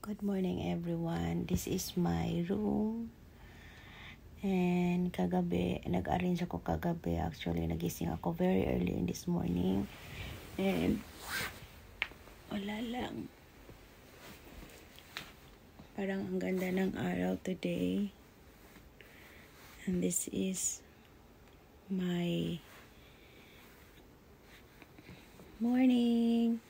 Good morning everyone. This is my room. And kagabi, nag-arrange ako kagabi. Actually, nagising ako very early in this morning. And wala lang. Parang ang ganda ng araw today. And this is my morning.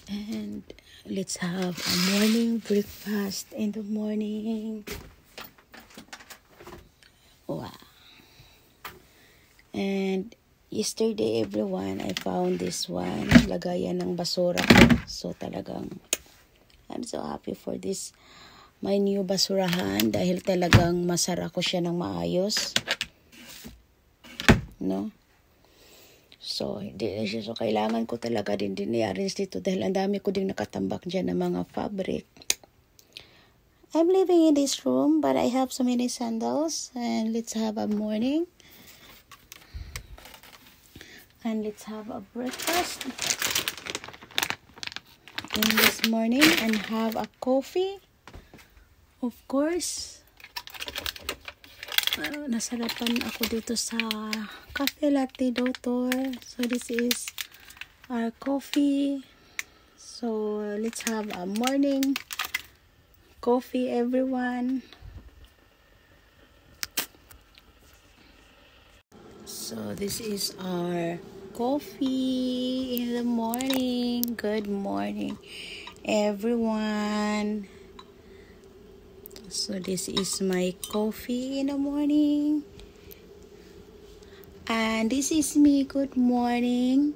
And let's have a morning breakfast in the morning. Wow. And yesterday everyone, I found this one. Lagayan ng basura ko. So talagang, I'm so happy for this. My new basurahan. Dahil talagang masara ko siya ng maayos. No? So, so kailangan ko talaga din i-arrange dito dahil ang dami ko din nakatambak dyan ng mga fabric. I'm living in this room but I have so many sandals and let's have a morning. And let's have a breakfast in this morning and have a coffee. Of course. Nasarapan ako dito sa Cafe Latte Doctor. So this is our coffee. So let's have a morning coffee everyone. So this is our coffee in the morning. Good morning everyone. So this is my coffee in the morning. And this is me. Good morning.